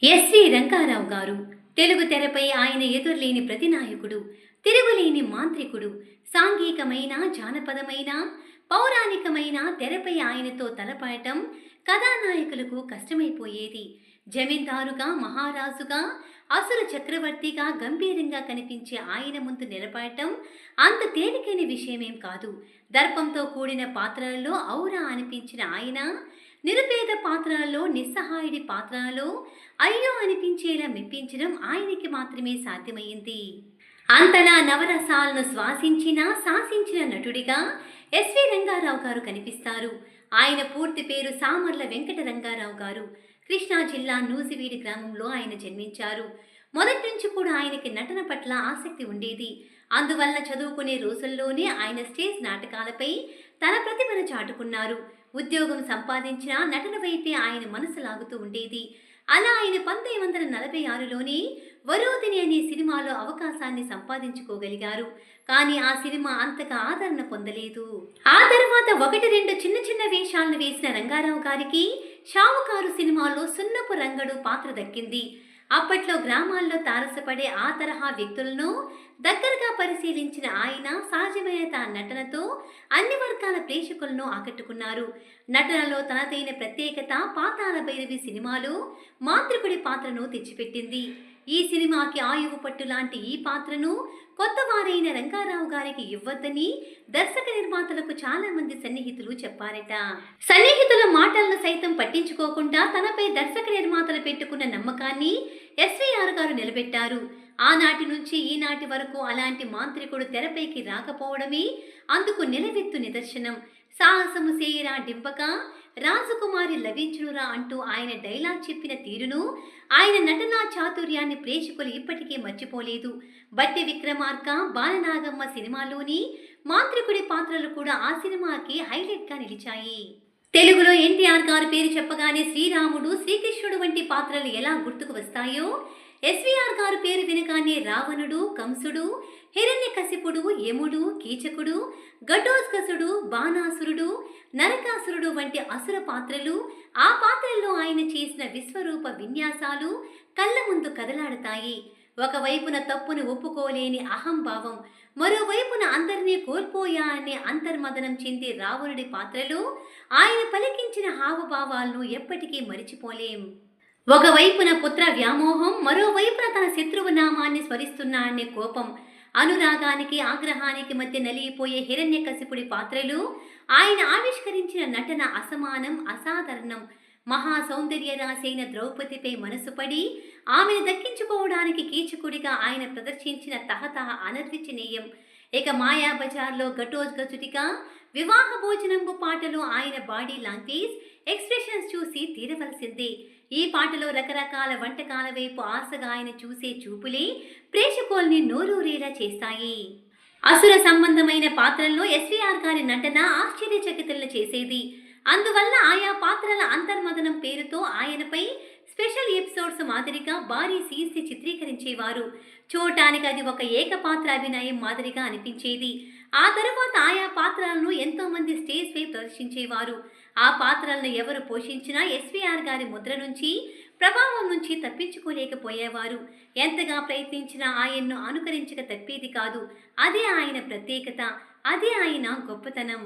SV Rangarao గారు తెలుగు తెరపై ఆయన ఎదురులేని ప్రతినాయకుడు, తిరుగులేని మాంత్రికుడు. సాంఘికమైన, జానపదమైన, పౌరాణికమైన తెరపై ఆయనతో తలపడటం కథానాయకులకు కష్టమైపోయేది. జమీందారుగా, మహారాజుగా, అసుర చక్రవర్తిగా గంభీరంగా కనిపించే ఆయన ముందు నిలబడటం అంత తేలికైన విషయమేం కాదు. దర్పంతో కూడిన పాత్రలలో ఔరా అనిపించిన ఆయన, నిరుపేద పాత్రలలో, నిస్సహాయుడి పాత్రలలో అయ్యో అనిపించేలా మెప్పించడం ఆయనకి మాత్రమే సాధ్యమైంది. అంతలా నవరసాలను శాసించిన నటుడిగా ఎస్వి రంగారావు గారు కనిపిస్తారు. ఆయన పూర్తి పేరు సామర్ల వెంకట రంగారావు గారు. కృష్ణా జిల్లా నూజివీడి గ్రామంలో ఆయన జన్మించారు. మొదటి నుంచి కూడా ఆయనకి నటన పట్ల ఆసక్తి ఉండేది. అందువల్ల చదువుకునే రోజుల్లోనే ఆయన స్టేజ్ నాటకాలపై తన ప్రతిభను చాటుకున్నారు. ఉద్యోగం సంపాదించిన నటన వైపే ఆయన మనసు లాగుతూ ఉండేది. అలా ఆయన 1946లోనే వరోధిని అనే సినిమాలో అవకాశాన్ని సంపాదించుకోగలిగారు. కానీ ఆ సినిమా అంతగా ఆదరణ పొందలేదు. ఆ తర్వాత 1-2 చిన్న చిన్న వేషాలను వేసిన రంగారావు గారికి షావుకారు సినిమాలో సున్నపు రంగడు పాత్ర దక్కింది. అప్పట్లో గ్రామాల్లో తారసపడే ఆ తరహా వ్యక్తులను దగ్గరగా పరిశీలించిన ఆయన సహజమైన తన నటనతో అన్ని వర్గాల ప్రేక్షకులను ఆకట్టుకున్నారు. నటనలో తనదైన ప్రత్యేకత పాతాళ భైరవి సినిమాలో మాంత్రికుడి పాత్రను తెచ్చిపెట్టింది. ఈ సినిమాకి ఆయువు పట్టు లాంటి ఈ పాత్రను కొత్త వారైన రంగారావు గారికి ఇవ్వద్దని దర్శక నిర్మాతలకు చాలా మంది సన్నిహితులు చెప్పారట. సన్నిహితుల మాటలను సైతం పట్టించుకోకుండా తనపై దర్శక నిర్మాతలు పెట్టుకున్న నమ్మకాన్ని ఎస్వీఆర్ గారు నిలబెట్టారు. ఆనాటి నుంచి ఈనాటి వరకు అలాంటి మాంత్రికుడు తెరపైకి రాకపోవడమే అందుకు నిలవెత్తు నిదర్శనం. సాహసము సేయరా డింపక, రాజకుమారి లభించునురా అంటూ ఆయన డైలాగ్ చెప్పిన తీరును, ఆయన నటనా చాతుర్యాన్ని ప్రేక్షకులు ఇప్పటికీ మర్చిపోలేదు. బట్టి విక్రమార్క, బాలనాగమ్మ సినిమాలోని మాంత్రికుడి పాత్రలు కూడా ఆ సినిమాకి హైలైట్గా నిలిచాయి. తెలుగులో ఎన్టీఆర్ గారి పేరు చెప్పగానే శ్రీరాముడు, శ్రీకృష్ణుడు వంటి పాత్రలు ఎలా గుర్తుకు వస్తాయో, ఎస్వీఆర్ గారి పేరు వినగానే రావణుడు, కంసుడు, హిరణ్యకశిపుడు, యముడు, కీచకుడు, ఘటోత్కచుడు, బాణాసురుడు, నరకాసురుడు వంటి అసుర పాత్రలు, ఆ పాత్రల్లో ఆయన చేసిన విశ్వరూప విన్యాసాలు కళ్ళ ముందు కదలాడతాయి. ఒకవైపున తప్పును ఒప్పుకోలేని అహంభావం, మరోవైపున అందరినీ కోల్పోయా అనే అంతర్మదనం చెందే రావణుడి పాత్రలో ఆయన పలికించిన హావభావాలను ఎప్పటికీ మరిచిపోలేం. ఒకవైపున పుత్ర వ్యామోహం, మరోవైపున తన శత్రువు నామాన్ని స్మరిస్తున్నా అనే కోపం, అనురాగానికి ఆగ్రహానికి మధ్య నలిగిపోయే హిరణ్యకశిపుడి పాత్రలు ఆయన ఆవిష్కరించిన నటన అసమానం, అసాధారణం. మహా సౌందర్య రాశైన ద్రౌపదిపై మనసు పడి ఆమెను దక్కించుకోవడానికి కీచకుడిగా ఆయన ప్రదర్శించిన తహతహ అనర్విచనీయం. ఇక మాయాబజార్లో ఘటోత్కచుడిగా, వివాహ భోజనంబు పాటలో ఆయన బాడీ లాంగ్వేజ్, ఎక్స్ప్రెషన్స్ చూసి తీరవలసిందే. ఈ పాటలో రకరకాల వంటకాల వైపు ఆశగా ఆయన చూసే చూపులే ప్రేక్షకుల్ని నోరూరేలా చేస్తాయి. అసుర సంబంధమైన పాత్రల్లో ఎస్వీఆర్ గారి నటన ఆశ్చర్యచకితులను చేసేది. అందువల్ల ఆయా పాత్రల అంతర్మదనం పేరుతో ఆయనపై స్పెషల్ ఎపిసోడ్స్ మాదిరిగా భారీ సీన్స్ చిత్రీకరించేవారు. చూడటానికి అది ఒక ఏకపాత్ర అభినయం మాదిరిగా అనిపించేది. ఆ తరువాత ఆయా పాత్రలను ఎంతో మంది స్టేజ్ పై ప్రదర్శించేవారు. ఆ పాత్రలను ఎవరు పోషించినా ఎస్వీఆర్ గారి ముద్ర నుంచి, ప్రభావం నుంచి తప్పించుకోలేకపోయేవారు. ఎంతగా ప్రయత్నించినా ఆయన్ను అనుకరించక తప్పేది కాదు. అదే ఆయన ప్రత్యేకత, అదే ఆయన గొప్పతనం.